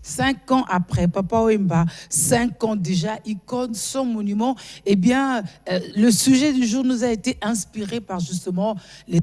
5 ans après, Papa Wemba, 5 ans déjà, icône, son monument, eh bien, le sujet du jour nous a été inspiré par justement les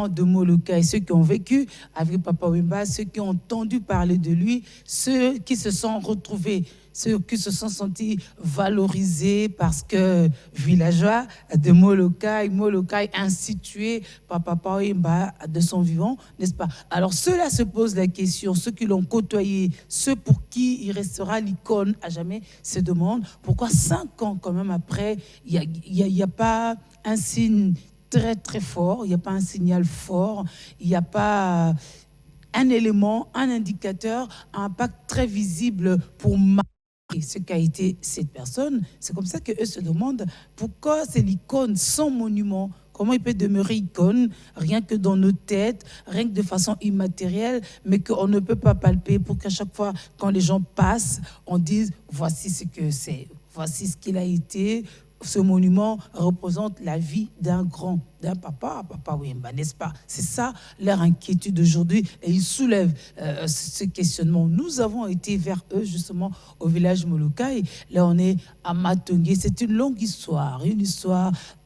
de Moloka et ceux qui ont vécu avec Papa Wemba, ceux qui ont entendu parler de lui, ceux qui se sont retrouvés, ceux qui se sont sentis valorisés parce que villageois de Molokai, Molokai institué par Papa Wemba de son vivant, n'est-ce pas? Alors ceux-là se posent la question, ceux qui l'ont côtoyé, ceux pour qui il restera l'icône à jamais, se demandent pourquoi 5 ans quand même après, il n'y a pas un signe très très fort, il n'y a pas un signal fort, il n'y a pas un élément, un indicateur, un impact très visible pour marquer ce qu'a été cette personne. C'est comme ça qu'eux se demandent pourquoi c'est l'icône sans monument. Comment il peut demeurer icône, rien que dans nos têtes, rien que de façon immatérielle, mais qu'on ne peut pas palper pour qu'à chaque fois, quand les gens passent, on dise voici ce que c'est, voici ce qu'il a été. Ce monument représente la vie d'un grand, d'un papa, Papa Wemba, n'est-ce pas? C'est ça leur inquiétude aujourd'hui et ils soulèvent ce questionnement. Nous avons été vers eux justement au village Molokai. Là on est à Matongué. C'est une longue histoire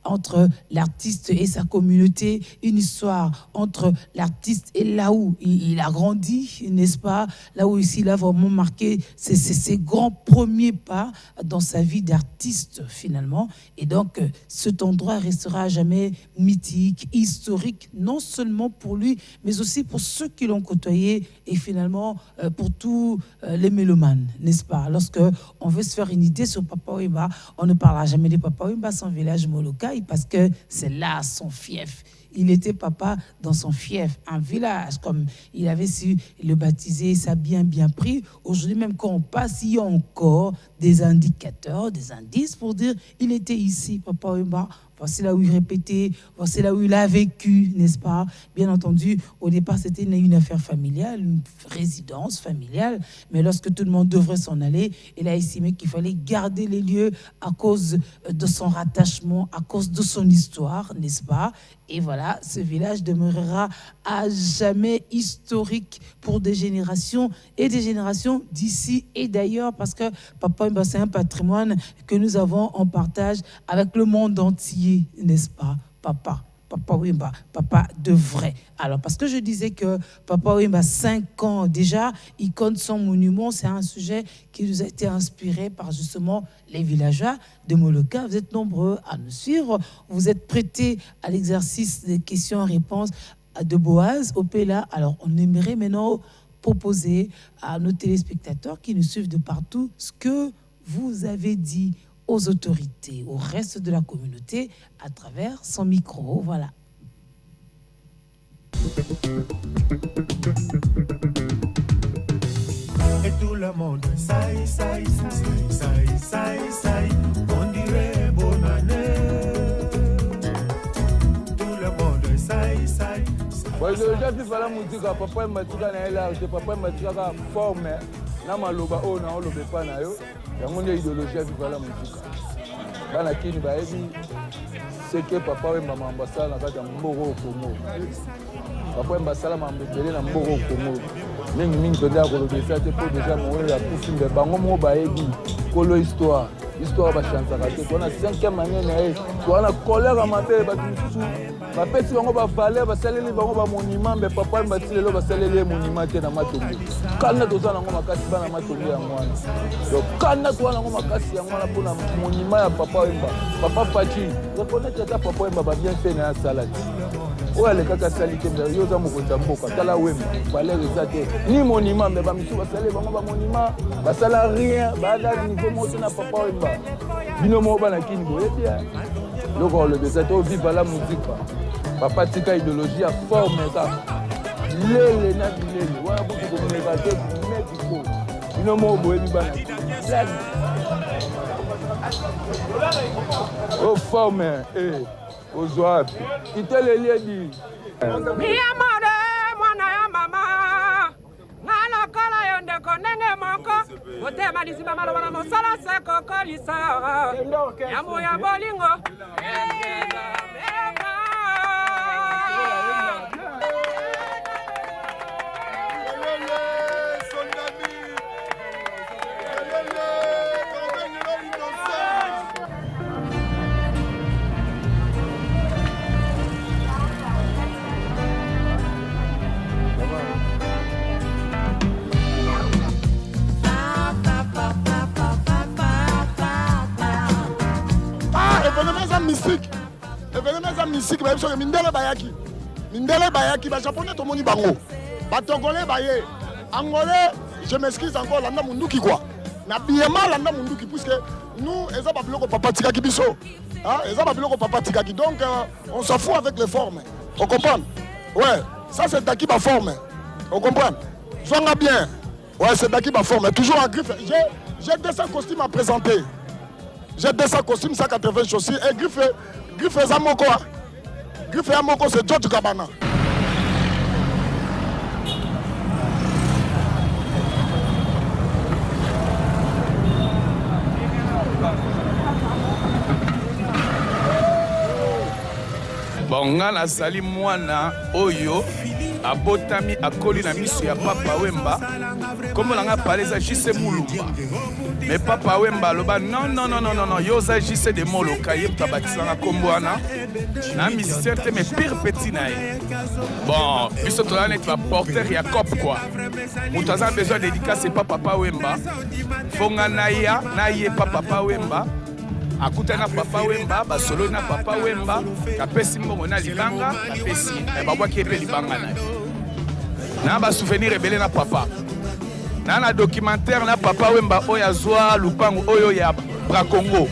entre l'artiste et sa communauté, une histoire entre l'artiste et là où il a grandi, n'est-ce pas? Là où il a vraiment marqué ses grands premiers pas dans sa vie d'artiste finalement. Et donc cet endroit restera à jamais mythique, historique, non seulement pour lui, mais aussi pour ceux qui l'ont côtoyé et finalement pour tous les mélomanes, n'est-ce pas? Lorsque on veut se faire une idée sur Papa Wemba, on ne parlera jamais de Papa Wemba sans village Molokai, parce que c'est là son fief. Il était papa dans son fief, un village, comme il avait su le baptiser, ça a bien pris. Aujourd'hui, même quand on passe, il y a encore des indicateurs, des indices pour dire il était ici, Papa Wemba. Voici là où il répétait, voici là où il a vécu, n'est-ce pas? Bien entendu, au départ, c'était une affaire familiale, une résidence familiale, mais lorsque tout le monde devrait s'en aller, il a estimé qu'il fallait garder les lieux à cause de son rattachement, à cause de son histoire, n'est-ce pas? Et voilà, ce village demeurera à jamais historique pour des générations et des générations d'ici et d'ailleurs, parce que Papa Wemba, c'est un patrimoine que nous avons en partage avec le monde entier, n'est-ce pas, Papa Wemba, papa de vrai. Alors, parce que je disais que Papa Wemba, 5 ans déjà, icône son monument, c'est un sujet qui nous a été inspiré par justement les villageois de Moloka. Vous êtes nombreux à nous suivre. Vous êtes prêtés à l'exercice des questions-réponses de Boaz Opela. Alors, on aimerait maintenant proposer à nos téléspectateurs qui nous suivent de partout ce que vous avez dit aux autorités, au reste de la communauté, à travers son micro. Voilà. Et tout le monde, saï, on dirait bonne année. Tout le monde, saï. Ouais, je dis voilà musique, papa Matika na large, papa Matika forme, na maloba o na olobe pa na yo. Yango nde idéologie vivala musique. Bana kini ba ebi c'est que papa Wemba ambassadeur na kati ya mboko Congo. Papa Wemba sala mambele na mboko Congo. Mingi toda ko lobesa te po déjà mo ya kusimbe bango mo ba ebi kolo histoire ba chance raté. On a 5e année na e. On a colère mabe ba tusu. Ba peti bango ba valeur ba saleli bango ba monument mais papa Wemba tilelo ba saleli monument te na Matonge. Kana toza nango makasi bana Matonge ya mwana. Donc kana toza nango makasi ya mwana pona monument ya papa Wemba. Papa Fachi, reconnaître ta papa Wemba ba bien fait na salade. Ouais, les caca salité, yo za mokonza mboka tala Wemba valeur ezate ni monument mais ba misu ba saleli bango ba monument ba sala rien ba da niveau moto na papa Wemba. Bino mo bana kini boye bien. Loko le desate au vive la musique. Papa tika idéologie à forme ça. Lele na lele. Wana beaucoup de communicateur médico. Bino mo boye bi bana. Oh forme Ozoa. Itele liedi. Mi amore mwana ya mama. Nana kola yonde konenge moko. Ote malizima malobana mosala se kokolisa. Yamu ya bolingo. mystique. Événement ça mystique, bah parce que mindele bayaki. Mindele bayaki, bah japonais tout moni bango. Bah togolais baye. Angolais, je m'excuse encore landa munduki quoi. Na biema landa munduki puisque nous eza ba biloko papa tikaki biso. Hein, eza ba biloko papa tikaki. Donc on s'en fout avec les formes. On comprend? Ouais, ça c'est taki ba forme. On comprend? Zonga bien. Ouais, c'est taki ba forme, toujours en griffe. J'ai 200 costumes à présenter. J'ai 200 costumes, 180 chaussures. Et griffe Zamoko. Griffe Zamoko, c'est George Kabana. Bon, nga nasali mwana oyo abotami akoli na miso ya Papa Wemba. Comme on a parlé de JC Moulumba. Mais Papa Wemba loba non yo za JC de Moloka yeb tabatisanga komboana. Na musicien te mais pire petit na ye. Bon, biso to la net va porter ya cop quoi. Mutu a besoin de dédicace c'est pas Papa Wemba. Fonga na ye Papa Wemba. Akutana Papa Wemba, basolo na Papa Wemba, kapesi mbongo na libanga, kapesi babwa ki epe libanga na. Na ba souvenir rebele na papa. Na documentaire na Papa Wemba oya zwa lupango oyo ya Bracongo.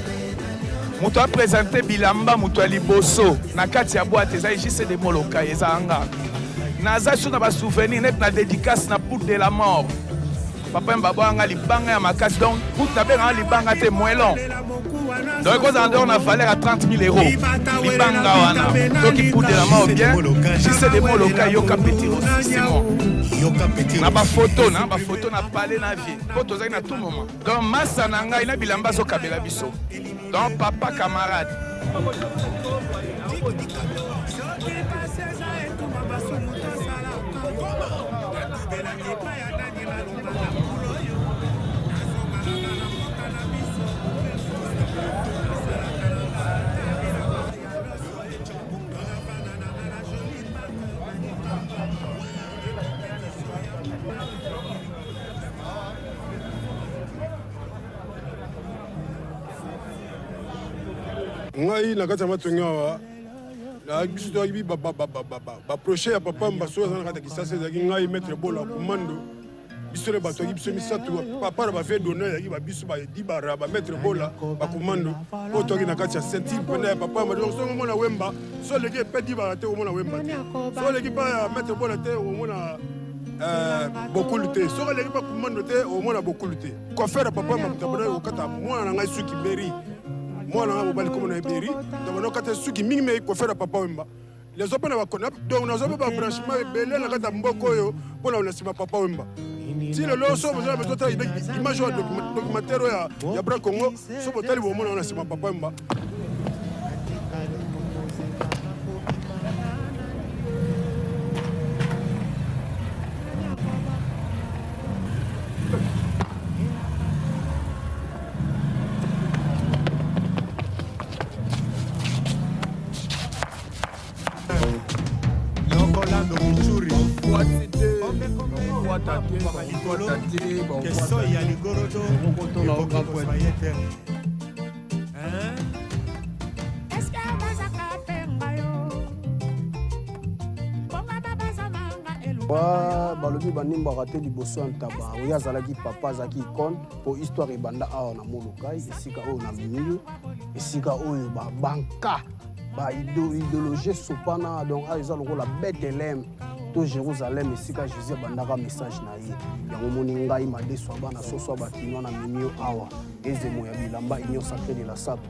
Mutu a présenté bilamba mutu a liboso na kati ya boîte eza JC de Moloka eza anga. Na za suna ba souvenir net na dédicace na poudre de la mort. Papa Wemba boanga libanga ya makasi donc poudre na benga libanga te moelon. Donc, on a valeur à 30 000 euros. Libanga wana. Donc, il poudre de la mort bien. JC de Moloka, yoka petit aussi, c'est bon. Na ba photo, na palais na vie. Photo za na tout moment. Donc, massa nanga ina bilamba zo kabela biso. Donc, papa camarade. ngai na kati ya matongi awa biso toyaki baproche ya papa mbaso aza na kati ya kisasa ezalaki ngai maître bola komando biso le bato yaki biso misato papa na bafie donner yaki babiso badibara bamaître bola bakomando oyo toyaki na kati ya ceinture mpena ya papa mbaso songo omona wemba so oleki epe dibara te omona wemba te so oleki mpa ya maître bola te omona bokulu te soki oleki mpa komando te omona bokulu te coiffeur ya papa mamutabona okata mwana na ngai suki beri moi na mobali comme na eberi donc na kata suki mingi me ko faire Papa Wemba les autres na bakona donc na zo ba branchement ebele na kata mboko oyo pona na sima Papa Wemba ti le lo so besoin besoin ta image documentaire ya Bra Congo so botali bo mona na sima Papa Wemba. balobi banimba raté liboso ya ntaba oyo azalaki papa azalaki icône po histoire ebanda awa na Moloka esika oyo na miniyo esika oyo babanka baidéologie sopana donc ayo eza lokola Bethléem to Jérusalem esika Jésus abandaka message na ye yango moni ngai madeso abana soso abakinwa na miniyo awa ezemo ya bilamba union sacrée de la sape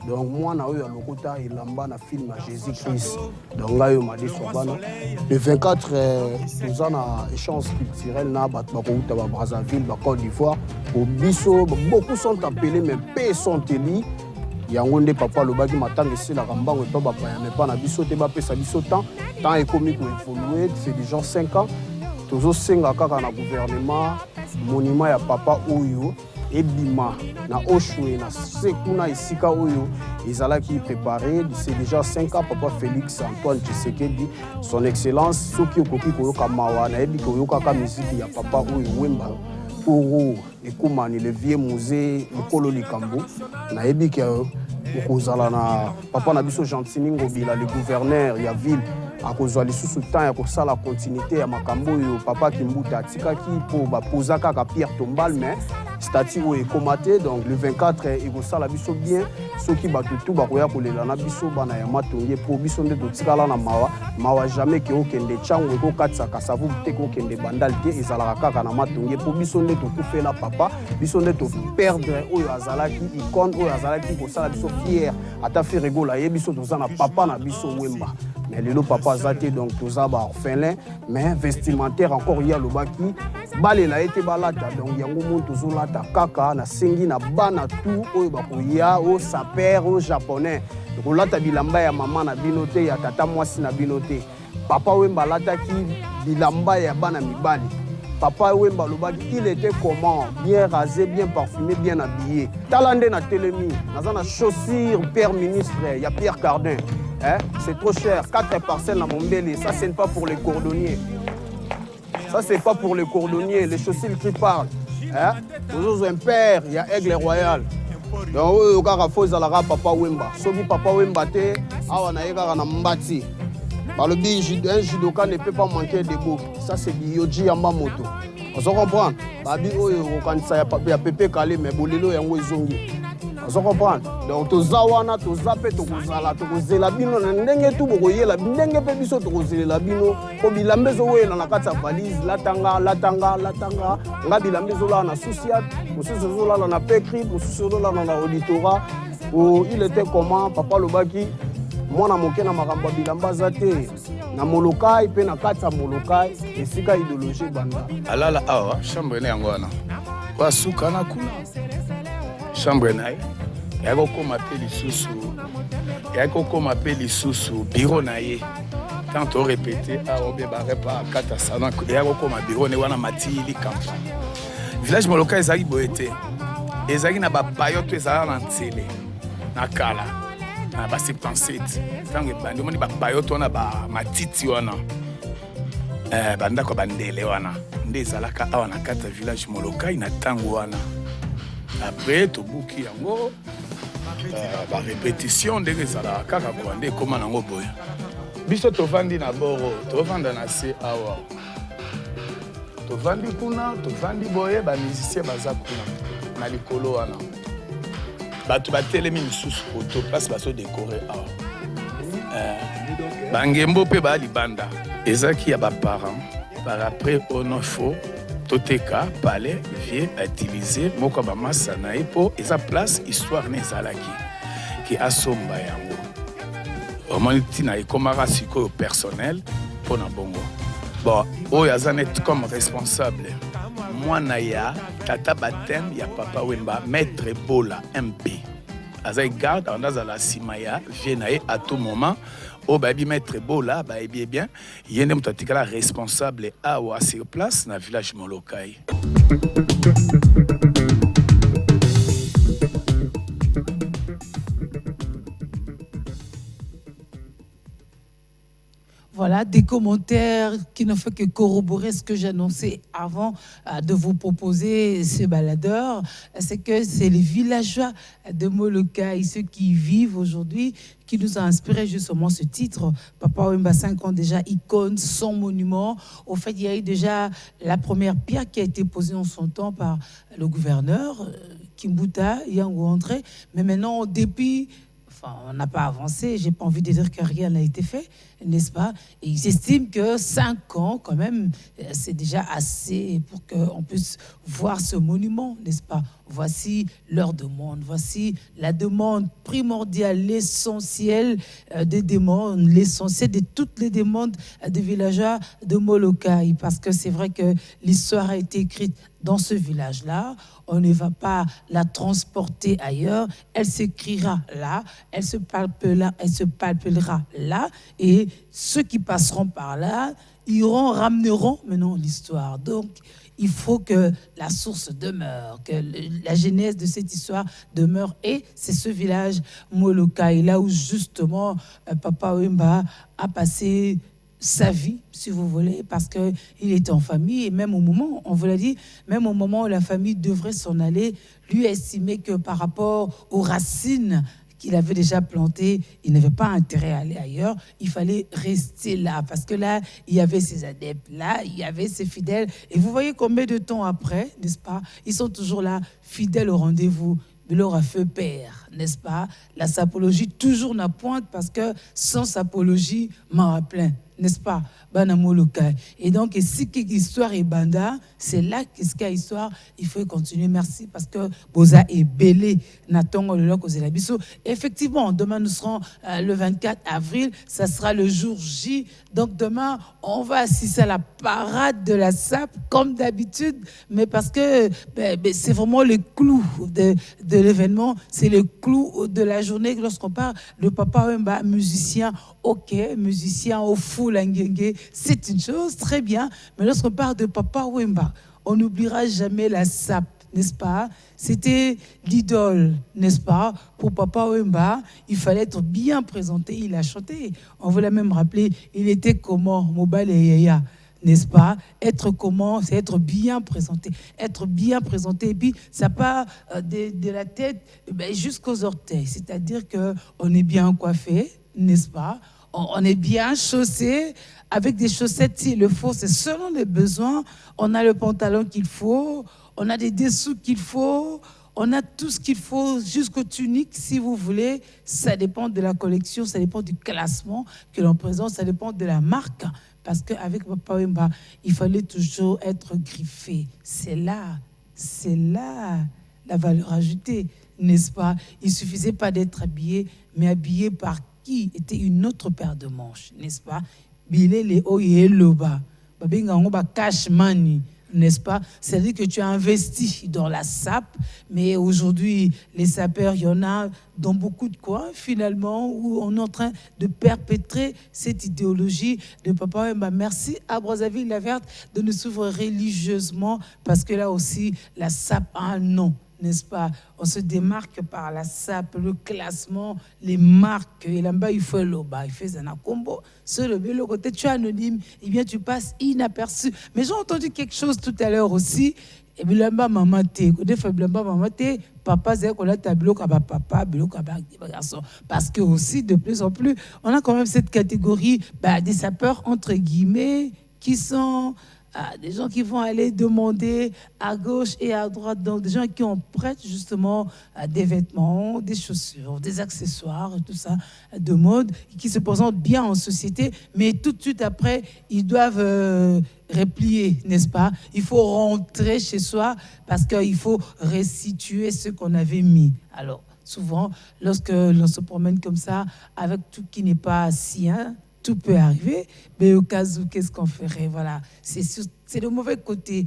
donc mwana oyo alokota elamba na film ya Jésus-Christ donc ngai oyo madeso abana le 24 toza na échange culturel na bato bakouta ba Brazzaville ba Côte d'Ivoire po biso beaucoup sont appelés mais peu sont élus yango nde papa alobaki matanga eselaka mbango epa bapaya me mpa na biso te bapesa biso temps ekomi koévolue c'est déjà 5 ans tozosenga kaka na gouvernement monument ya papa oyo ebima na oshwe na se kuna esika oyo ezalaki préparé c'est déjà 5 ans papa Félix Antoine Tshisekedi son excellence soki okoki koyoka mawa nayebi koyokaka miziki ya papa oyo Wemba pour ekomani le vieux musée Mokolo Likambo nayebi ke okozala na papa na biso Gentini Ngobila le gouverneur ya ville akozwa lisusu temps ya kosala continuité ya makambo oyo papa Kimbuta atikaki mpo bapoza kaka Pierre Tombal mais statut oyo ekoma te donc le 24 ekosala biso bien soki bato tu bakoya kolela na biso bana ya matonge mpo biso nde totikala na mawa jamais ke okende ntango ekokatisaka savu te kokende bandali te ezalaka kaka na matonge mpo biso nde tokufela papa biso nde toperdre oyo azalaki icône oyo azalaki kosala biso fier ata fe regola ye biso toza na papa na biso Wemba mais lelo papa azate donc toza ba orphelin mais vestimentaire encore ya lobaki balela ete balata donc yango monde tozolata kaka na sengi na bana tout oyo bakoya o saper o japonais kolata bilamba ya mama na bino te ya tata mwasi na bino te papa Wemba lataki bilamba ya bana mibali papa Wemba lobaki il était comment bien rasé bien parfumé bien habillé talande na telemi nazana chaussure père ministre ya Pierre Cardin. Hein? C'est trop cher. 4 parcelles à Mombele. Ça, ce n'est pas pour les cordonniers. Ça, c'est pas pour les cordonniers. Les chaussures qui parlent. Hein? Nous un père, il y a Aigle Royal. Donc, il y a un papa Wemba. Soki papa Wemba, il y a un mbati. Par le biais, un judoka ne peut pas manquer de beau. Ça, c'est du Yoji Yamamoto. Vous comprenez? Babi, il y a Pepe Kale, mais Bolelo, il y a un zongi. Vous comprenez? Donc, tozawana, tozape, tokozala, tokozela bino, ndenge tu bokoyela, ndenge pe biso tokozela bino, ko bilambe zo wela na kati ya valise, latanga, nga bilambe zo la na Souciat, mosusu zo la na Pekri, mosusu zo la na auditorat. Il était comment papa lobaki mwana moke na makambo bilamba zate na Molokai pe na kati ya Molokai esika idéologie banda. Alala awa chambre ne yango wana. Kwa suka na kuna. Chambre na ye. Yako koma pe lisusu bureau na ye. Tant on répété awa be ba repa kata salon yako koma bureau ne wana matili kampa. Village Molokai ezali boete. Ezali na ba payoto ezala na ntsele. Na kala. Na ba 77. Tango bandi moni ba payoto na ba matiti wana. Banda ko bandele wana. Nde ezalaka awa na kata village Molokai na tango wana. Après to buki yango ba répétition de ezala kaka ko nde koma nango boya. Biso to vandi na boro, to vanda na se awa. To vandi kuna, to vandi boye ba musicien baza kuna na likolo wana. Bato batelemi misusu koto place baso décorer awa. Bangembo pe ba libanda. Ezaki ya ba parents par après on faut toteka palais vie utiliser moko ba massa na epo eza place histoire nezalaki ki asomba yango. Omoni na ikomara siko personnel pour na bongo. Bon, oyo azanet comme responsable. Mwana ya tata baptême ya papa Wemba maître Bola MP. Azai garde en azala simaya vienae à tout moment. Au baby maître Bola ba bien yende mutatikala responsable à ou à sur place na village Molokai. Voilà, des commentaires qui ne font que corroborer ce que j'annonçais avant de vous proposer ce baladeur. C'est que c'est les villageois de Molokai, ceux qui vivent aujourd'hui, qui nous a inspiré justement ce titre. Papa Wemba, 5 ans déjà, icône, son monument. Au fait, il y a eu déjà la première pierre qui a été posée en son temps par le gouverneur, Kimbuta, Yango André. Mais maintenant, en dépit... Enfin, on n'a pas avancé, j'ai pas envie de dire que rien n'a été fait, n'est-ce pas? Et ils estiment que 5 ans, quand même, c'est déjà assez pour qu'on puisse voir ce monument, n'est-ce pas? Voici leur demande, voici la demande primordiale, l'essentiel des demandes, l'essentiel de toutes les demandes des villageois de Molokai, parce que c'est vrai que l'histoire a été écrite dans ce village-là, on ne va pas la transporter ailleurs, elle s'écrira là, elle se palpera là, et ceux qui passeront par là, rameneront maintenant l'histoire. Donc, il faut que la source demeure, que la genèse de cette histoire demeure, et c'est ce village Molokai, là où justement Papa Wemba a passé sa vie, si vous voulez, parce qu'il était en famille, et même au moment, on vous l'a dit, même au moment où la famille devrait s'en aller, lui estimait que par rapport aux racines qu'il avait déjà planté, il n'avait pas intérêt à aller ailleurs, il fallait rester là, parce que là, il y avait ses adeptes, là, il y avait ses fidèles, et vous voyez combien de temps après, n'est-ce pas, ils sont toujours là, fidèles au rendez-vous, de leur feu père, n'est-ce pas, la sapologie toujours n'a pointe, parce que sans sapologie, m'en plein, n'est-ce pas, Banamolokai. Et donc, si l'histoire est banda, c'est là qu'est-ce qu'il y a histoire, il faut continuer. Merci, parce que Boza est belé, Nathan le loc aux Elabiso. Effectivement, demain nous serons le 24 avril, ça sera le jour J. Donc demain, on va assister à la parade de la SAP, comme d'habitude, mais parce que c'est vraiment le clou de l'événement, c'est le clou de la journée. Lorsqu'on parle de Papa Wemba, musicien, ok, musicien au fou, l'angenge, c'est une chose, très bien. Mais lorsqu'on parle de Papa Wemba, on n'oubliera jamais la SAP, n'est-ce pas? C'était l'idole, n'est-ce pas? Pour Papa Wemba, il fallait être bien présenté. Il a chanté. On voulait même rappeler, il était comment? Mobile et Yaya, n'est-ce pas? Être comment? C'est être bien présenté. Être bien présenté. Et puis, ça part de la tête jusqu'aux orteils. C'est-à-dire qu'on est bien coiffé, n'est-ce pas? On est bien chaussé, avec des chaussettes s'il le faut, c'est selon les besoins. On a le pantalon qu'il faut, on a des dessous qu'il faut, on a tout ce qu'il faut, jusqu'aux tuniques si vous voulez. Ça dépend de la collection, ça dépend du classement que l'on présente, ça dépend de la marque. Parce qu'avec Papa Wemba, il fallait toujours être griffé. C'est là la valeur ajoutée, n'est-ce pas? Il ne suffisait pas d'être habillé, mais habillé par qui était une autre paire de manches, n'est-ce pas? Bilele oyeloba, babenga cash money, n'est-ce pas? C'est-à-dire que tu as investi dans la SAP, mais aujourd'hui, les sapeurs, il y en a dans beaucoup de coins, finalement, où on est en train de perpétrer cette idéologie de Papa Wemba. Merci à Brazzaville-la-Verte de nous s'ouvrir religieusement, parce que là aussi, la SAP a un nom, n'est-ce pas? On se démarque par la SAP, le classement, les marques. Et là-bas, il faut il fait un combo. Sur le côté, tu es anonyme, eh bien, tu passes inaperçu. Mais j'ai entendu quelque chose tout à l'heure aussi. Et bien, là-bas, maman, papa, c'est qu'on a tableau comme papa, garçon. Parce que aussi, de plus en plus, on a quand même cette catégorie des sapeurs, entre guillemets, qui sont des gens qui vont aller demander à gauche et à droite, donc des gens qui ont prêt justement des vêtements, des chaussures, des accessoires, tout ça de mode, qui se présentent bien en société, mais tout de suite après, ils doivent replier, n'est-ce pas? Il faut rentrer chez soi parce qu'il faut restituer ce qu'on avait mis. Alors, souvent, lorsque l'on se promène comme ça, avec tout qui n'est pas sien, tout peut arriver, mais au cas où, qu'est-ce qu'on ferait? Voilà, c'est le mauvais côté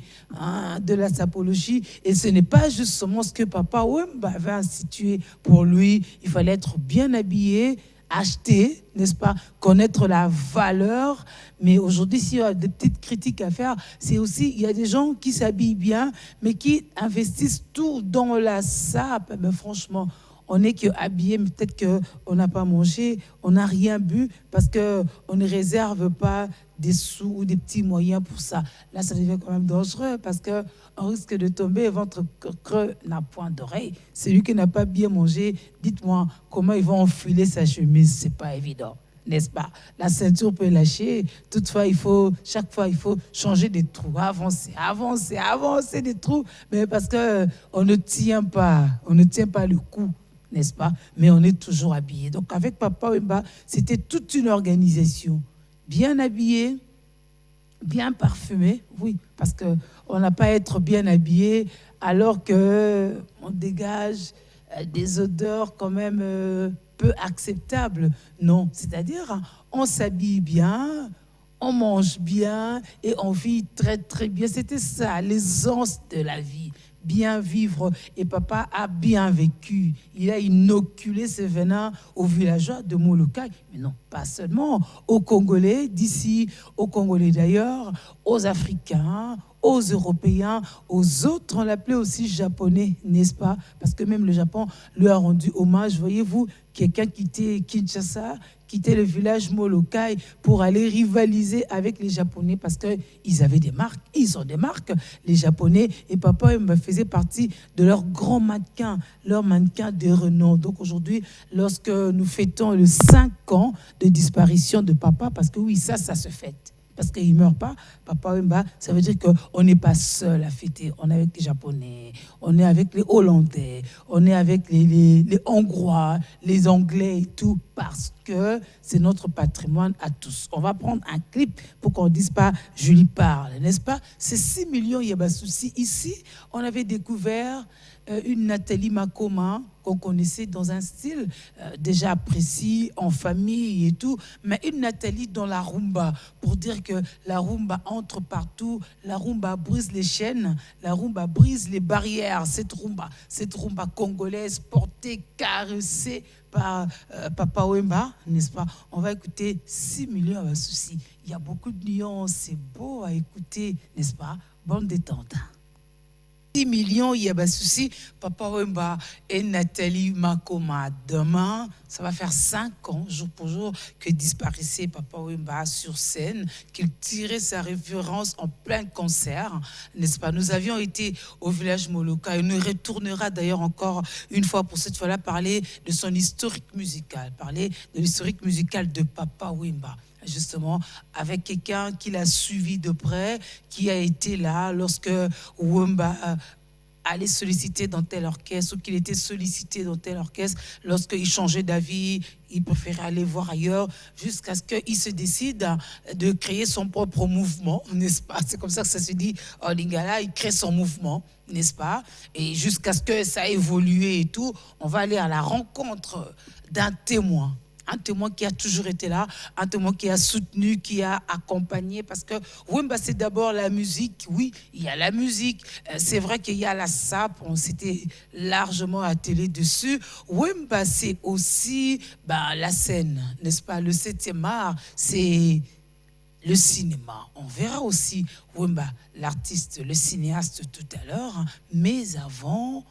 de la sapologie, et ce n'est pas justement ce que Papa Wemba avait institué pour lui. Il fallait être bien habillé, acheter, n'est-ce pas, connaître la valeur. Mais aujourd'hui, s'il y a des petites critiques à faire, c'est aussi, il y a des gens qui s'habillent bien, mais qui investissent tout dans la sape. Mais franchement, on n'est que habillé, mais peut-être qu'on n'a pas mangé, on n'a rien bu, parce qu'on ne réserve pas des sous ou des petits moyens pour ça. Là, ça devient quand même dangereux, parce qu'on risque de tomber, ventre creux n'a point d'oreille. Celui qui n'a pas bien mangé, dites-moi comment il va enfiler sa chemise, c'est pas évident, n'est-ce pas? La ceinture peut lâcher, toutefois, chaque fois, il faut changer des trous, avancer des trous, mais parce qu'on ne tient pas le coup, n'est-ce pas? Mais on est toujours habillé. Donc avec Papa Wemba, c'était toute une organisation. Bien habillé, bien parfumé, oui, parce qu'on n'a pas à être bien habillé alors qu'on dégage des odeurs quand même peu acceptables. Non, c'est-à-dire on s'habille bien, on mange bien et on vit très très bien. C'était ça, l'aisance de la vie. Bien vivre, et papa a bien vécu. Il a inoculé ce venin aux villageois de Molokai, mais non, pas seulement aux Congolais d'ici, aux Congolais d'ailleurs, aux Africains, aux Européens, aux autres, on l'appelait aussi Japonais, n'est-ce pas? Parce que même le Japon lui a rendu hommage. Voyez-vous, quelqu'un qui était Kinshasa, quitté le village Molokai pour aller rivaliser avec les Japonais parce qu'ils avaient des marques, ils ont des marques, les Japonais. Et Papa Wemba faisait partie de leurs grands mannequins, leurs mannequins de renom. Donc aujourd'hui, lorsque nous fêtons le 5 ans de disparition de Papa, parce que oui, ça se fête. Parce qu'il ne meurt pas, Papa Wemba, ça veut dire qu'on n'est pas seul à fêter. On est avec les Japonais, on est avec les Hollandais, on est avec les Hongrois, les Anglais et tout, parce que c'est notre patrimoine à tous. On va prendre un clip pour qu'on ne dise pas « Julie parle », n'est-ce pas? C'est 6 millions Yabassoussi. Ici, on avait découvert une Nathalie Makoma qu'on connaissait dans un style déjà précis, en famille et tout, mais une Nathalie dans la rumba, pour dire que la rumba entre partout, la rumba brise les chaînes, la rumba brise les barrières, cette rumba congolaise portée, caressée par Papa Wemba, n'est-ce pas? On va écouter 6 millions à souci. Il y a beaucoup de nuances, c'est beau à écouter, n'est-ce pas? Bonne détente. 6 millions, il y a pas de souci. Papa Wemba et Nathalie Makoma. Demain, ça va faire 5 ans, jour pour jour, que disparaissait Papa Wemba sur scène, qu'il tirait sa référence en plein concert, n'est-ce pas? Nous avions été au village Molokai. Il nous retournera d'ailleurs encore une fois, pour cette fois-là, parler de son historique musical, parler de l'historique musical de Papa Wemba. Justement, avec quelqu'un qui l'a suivi de près, qui a été là lorsque Wemba allait solliciter dans tel orchestre ou qu'il était sollicité dans tel orchestre. Lorsqu'il changeait d'avis, il préférait aller voir ailleurs jusqu'à ce qu'il se décide de créer son propre mouvement, n'est-ce pas? C'est comme ça que ça se dit en lingala, il crée son mouvement, n'est-ce pas? Et jusqu'à ce que ça a évolué et tout, on va aller à la rencontre d'un témoin. Un témoin qui a toujours été là, un témoin qui a soutenu, qui a accompagné, parce que Wemba, c'est d'abord la musique. Oui, il y a la musique. C'est vrai qu'il y a la SAP, on s'était largement attelé dessus. Wemba, c'est aussi la scène, n'est-ce pas? Le 7e art, c'est le cinéma. On verra aussi Wemba, l'artiste, le cinéaste tout à l'heure. Mais avant,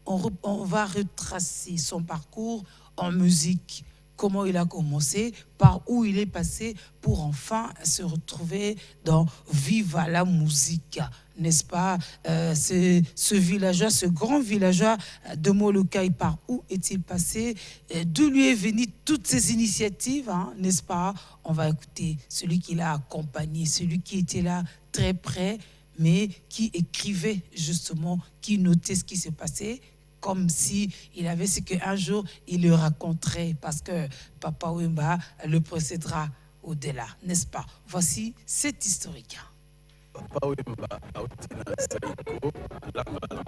on va retracer son parcours en musique. Comment il a commencé, par où il est passé pour enfin se retrouver dans Viva la musique, n'est-ce pas? Ce villageois, ce grand villageois de Molokai, par où est-il passé? D'où lui est venue toutes ces initiatives, hein, n'est-ce pas? On va écouter celui qui l'a accompagné, celui qui était là très près, mais qui écrivait justement, qui notait ce qui s'est passé, comme si il avait ce qu'un jour il le raconterait, parce que Papa Wemba le procédera au-delà, n'est-ce pas? Voici cet historique. Papa Wemba autina saiko lambala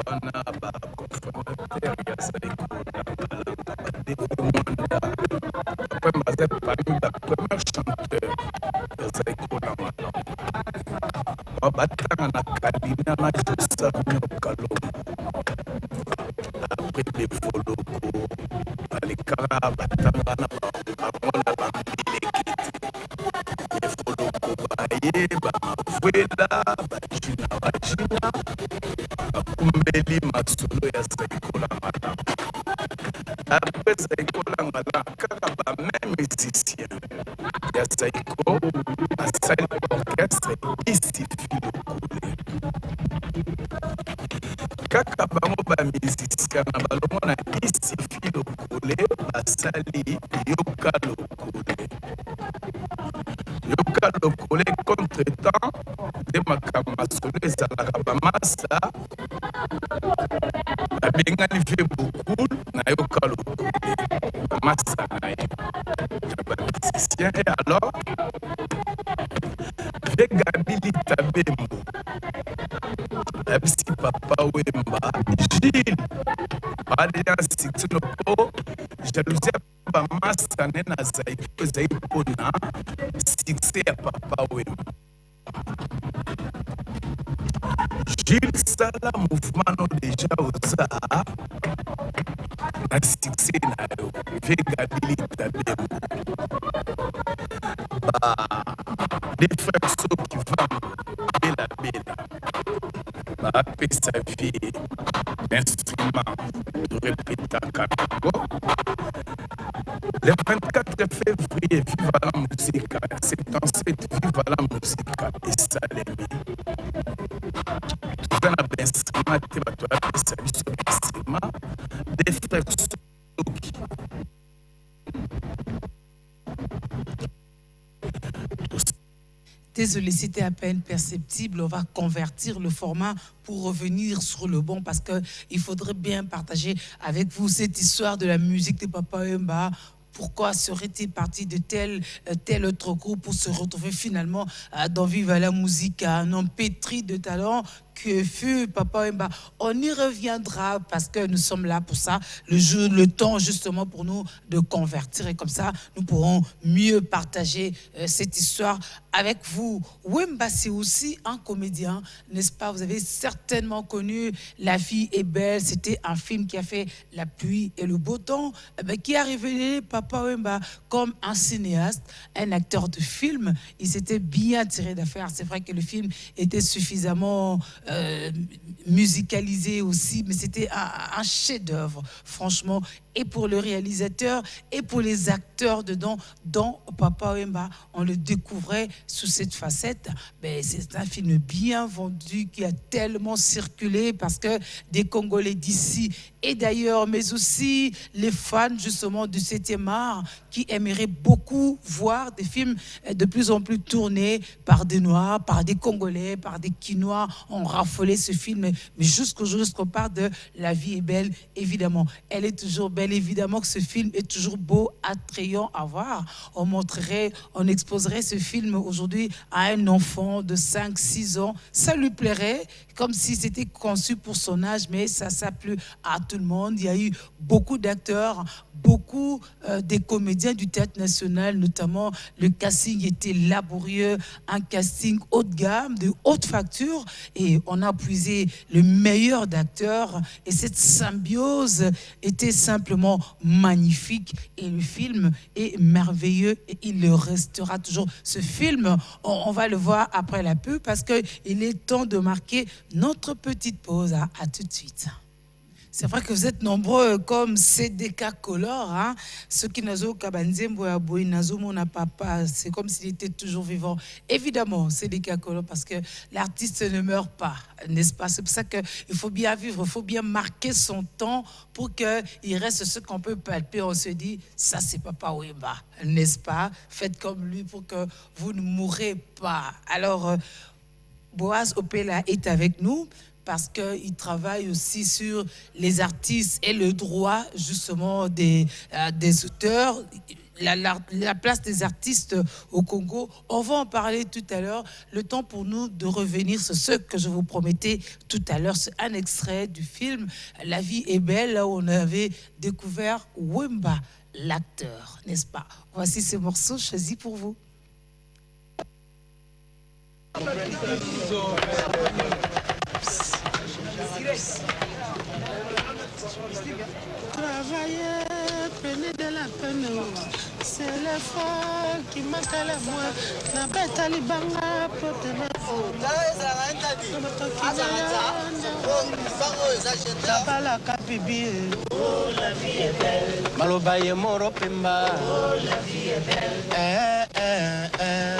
wana baconfirmateur ya saiko lambala bademanda Papa Wemba c'est parmi la première chanteur ya saiko lambala babatanga na kalina na josami okaloma après les voloko balikaka batanga na bamona bambilekiti les voloko baye bamavuela bajina bakumbeli masolo ya saikola malamu après saikola malamu kaka bameme musicien ya saiko asali orchestre isifi lokole kaka bango bamusicien na balongo na isifi lokole basali yoka lokole yoka lokole contre-temps nde makambo masolo ezalaka bamasa babengani vie beaucoup na yoka lokole bamasa na ye ya bamusicien. Et alors vegabili tabembo abisi Papa Wemba Gilles alliance tino po jalousie bamasa ne na zaiko zai pona succès ya Papa Wemba. Gilles sala mouvement no déjà oza na succès na yo vegabili tabembo des frères qui vont bela bela apesa vie l'instrument de répétaka nango. Le 24 février, viva la musique, 77, viva la musique, esalemi. Toza na bainstrument te bato apesa biso bainstrument des frères Soki. Désolé, c'était à peine perceptible. On va convertir le format pour revenir sur le bon parce qu'il faudrait bien partager avec vous cette histoire de la musique de Papa Wemba. Pourquoi serait-il parti de tel autre groupe pour se retrouver finalement dans Viva la Musique, un homme pétri de talent que fut Papa Wemba. On y reviendra parce que nous sommes là pour ça, le temps justement pour nous de convertir et comme ça nous pourrons mieux partager cette histoire avec vous. Wemba, c'est aussi un comédien, n'est-ce pas? Vous avez certainement connu La vie est belle, c'était un film qui a fait la pluie et le beau temps, qui a révélé Papa Wemba comme un cinéaste, un acteur de film. Il s'était bien tiré d'affaire. C'est vrai que le film était suffisamment musicalisé aussi, mais c'était un chef-d'œuvre, franchement, et pour le réalisateur et pour les acteurs dedans, dans Papa Wemba, on le découvrait sous cette facette. Ben, c'est un film bien vendu qui a tellement circulé parce que des Congolais d'ici et d'ailleurs, mais aussi les fans justement du 7e art qui aimeraient beaucoup voir des films de plus en plus tournés par des Noirs, par des Congolais, par des Quinois. On raffolait ce film, mais jusqu'aujourd'hui, on parle de La vie est belle, évidemment. Elle est toujours belle, évidemment que ce film est toujours beau, attrayant à voir. On exposerait ce film aujourd'hui à un enfant de 5-6 ans. Ça lui plairait, comme si c'était conçu pour son âge, mais ça plu à tout le monde. Il y a eu beaucoup d'acteurs, beaucoup des comédiens du Théâtre National, notamment le casting était laborieux, un casting haut de gamme, de haute facture, et on a puisé le meilleur d'acteurs, et cette symbiose était simplement magnifique, et le film est merveilleux, et il le restera toujours. Ce film, on va le voir après la pub, parce qu'il est temps de marquer notre petite pause. À tout de suite. C'est vrai que vous êtes nombreux comme CDK Color, hein? Ceux qui n'ont pas n'a papa, c'est comme s'il était toujours vivant. Évidemment, CDK Color, parce que l'artiste ne meurt pas, n'est-ce pas? C'est pour ça qu'il faut bien vivre, il faut bien marquer son temps pour qu'il reste ce qu'on peut palper. On se dit, ça c'est Papa Wemba, n'est-ce pas? Faites comme lui pour que vous ne mourrez pas. Alors, Boaz Opela est avec nous, parce qu'il travaille aussi sur les artistes et le droit justement des auteurs, la place des artistes au Congo. On va en parler tout à l'heure. Le temps pour nous de revenir sur ce que je vous promettais tout à l'heure. C'est un extrait du film La vie est belle, là où on avait découvert Wemba, l'acteur, n'est-ce pas? Voici ce morceau choisi pour vous. Travailler, prenez de la peine, c'est l'effort qui manque à la moi. La bête à l'ibanga, potena. La capibi. Oh, la vie est belle. Malobaye moro pemba. Oh, la vie est belle.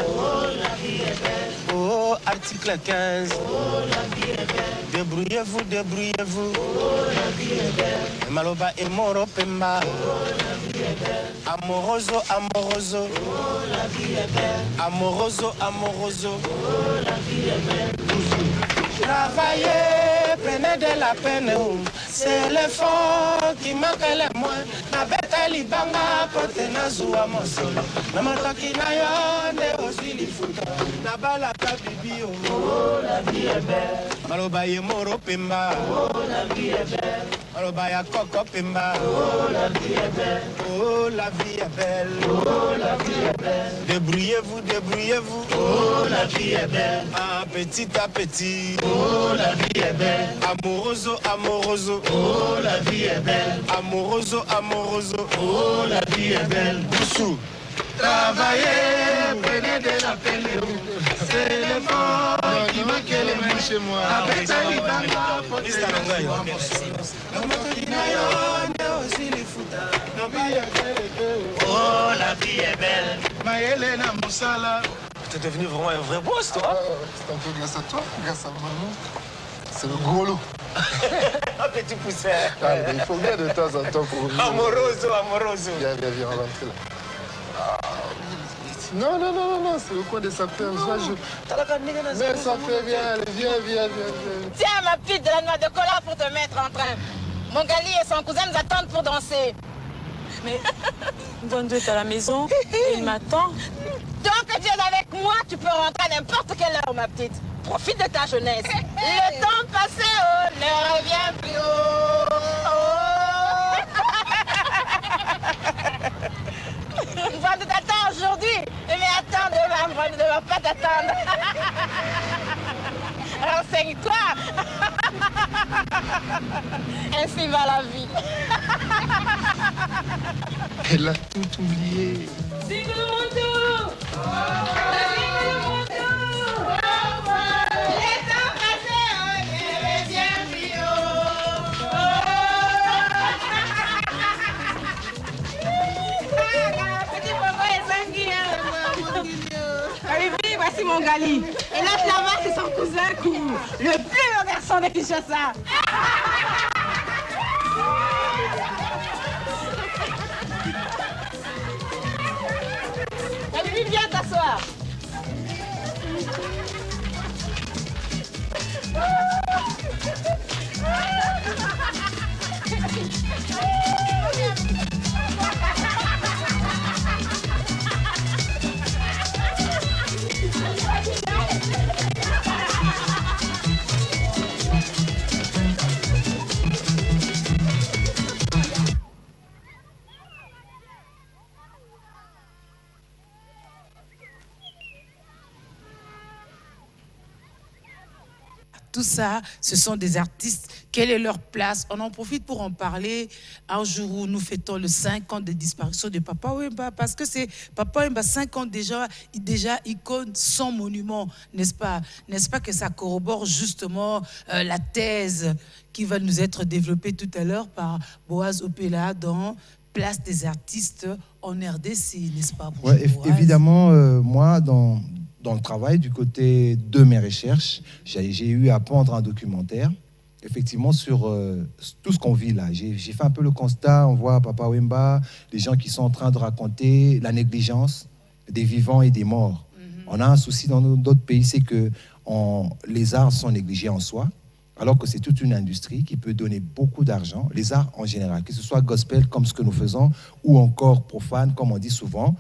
Oh, la vie est belle. Oh, article 15. Oh, la vie est belle. Débrouillez-vous, débrouillez-vous. Oh, la vie est belle. Maloba et moro pemba. Oh, la vie est belle. Amoroso, amoroso. Oh, la vie est belle. Amoroso, amoroso. Oh, la vie est belle. Travaillez, prenez de la peine. C'est l'effort qui manque les moins. Na beta libanga pote na zuwa mosolo. Na mataki na yo ne osili futa. Na bala kabibi oh la vie est belle. Maloba ye moro pemba. Oh la vie est belle. Maloba ya koko pemba. Oh la vie est belle. Oh la vie est belle. Oh la vie est belle. Débrouillez-vous, débrouillez-vous. Oh la vie est belle. Ah, petit à petit. Oh la vie est belle. Amoroso, amoroso. Oh la vie est belle. Amoroso, amoroso. Oh la vie est belle. Boussou. Travaillez, prenez de la peine. C'est l'effort qui manque les mains chez moi. Avec ça, il va oh, la vie est belle. Maëlena Moussala. T'es devenu vraiment un vrai boss, toi. C'est un peu grâce à toi, grâce à maman. C'est le gros lot. Un petit poussin. Il faut bien de temps en temps pour... Amoroso, amoroso. Viens, on va rentrer là. Non, c'est le coin de sa ferme. Mais ça fait bien, allez, viens. Tiens, ma petite de la noix de cola pour te mettre en train. Mon Gali et son cousin nous attendent pour danser. Mais Gondo est à la maison et il m'attend. Tant que tu es avec moi, tu peux rentrer à n'importe quelle heure, ma petite. Profite de ta jeunesse. Le temps passé, ne revient plus. Moi, de t'attendre aujourd'hui, mais attends demain, moi, ne va pas t'attendre. Renseigne-toi. Ainsi va la vie. Elle a tout oublié. Voici mon Gali. Et là-bas, c'est son cousin Kourou, le plus beau garçon de Kinshasa. Allez, viens t'asseoir. Tout ça, ce sont des artistes. Quelle est leur place? On en profite pour en parler un jour où nous fêtons le 5 ans de disparition de Papa Wemba, parce que c'est Papa Wemba, 5 ans déjà icône sans monument, n'est-ce pas? N'est-ce pas que ça corrobore justement la thèse qui va nous être développée tout à l'heure par Boaz Opela dans Place des artistes en RDC, n'est-ce pas? Ouais, évidemment, moi, dans le travail, du côté de mes recherches, j'ai eu à pondre un documentaire, effectivement, sur tout ce qu'on vit là. J'ai fait un peu le constat, on voit Papa Wemba, les gens qui sont en train de raconter la négligence des vivants et des morts. On a un souci dans d'autres pays, c'est que les arts sont négligés en soi, alors que c'est toute une industrie qui peut donner beaucoup d'argent, les arts en général, que ce soit gospel comme ce que nous faisons, ou encore profane, comme on dit souvent.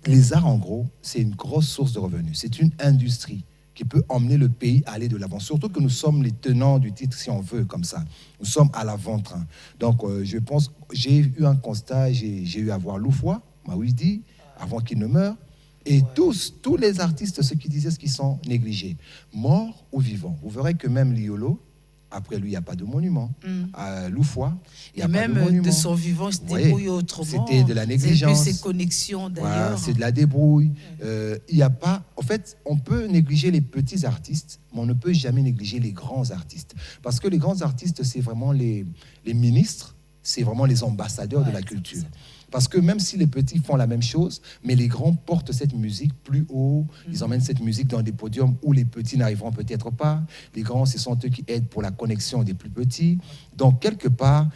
Les arts, en gros, c'est une grosse source de revenus. C'est une industrie qui peut emmener le pays à aller de l'avant. Surtout que nous sommes les tenants du titre, si on veut, comme ça. Nous sommes à l'avant-train. Donc, je pense, j'ai eu un constat, j'ai eu à voir Loufoua, Mawidi, avant qu'il ne meure, et tous les artistes, ceux qui disaient ce qui sont négligés, morts ou vivants. Vous verrez que même Liolo, après lui, il n'y a pas de monument. À Loufoua, il n'y a pas de monument. De son vivant, il se débrouille autrement. C'était de la négligence. C'est ses connexions, d'ailleurs. Voilà, c'est de la débrouille. Il n'y a pas... En fait, on peut négliger les petits artistes, mais on ne peut jamais négliger les grands artistes. Parce que les grands artistes, c'est vraiment les ministres, c'est vraiment les ambassadeurs de la culture. Parce que même si les petits font la même chose, mais les grands portent cette musique plus haut, ils emmènent cette musique dans des podiums où les petits n'arriveront peut-être pas. Les grands, ce sont eux qui aident pour la connexion des plus petits. Donc, quelque part,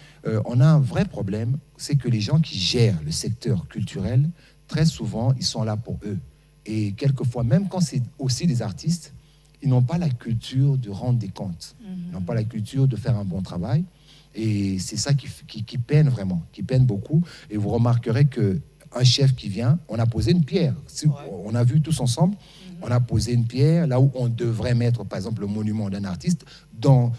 on a un vrai problème, c'est que les gens qui gèrent le secteur culturel, très souvent, ils sont là pour eux. Et quelquefois, même quand c'est aussi des artistes, ils n'ont pas la culture de rendre des comptes. Ils n'ont pas la culture de faire un bon travail. Et c'est ça qui peine vraiment, qui peine beaucoup. Et vous remarquerez qu'un chef qui vient, on a posé une pierre. On a vu tous ensemble, on a posé une pierre là où on devrait mettre, par exemple, le monument d'un artiste dans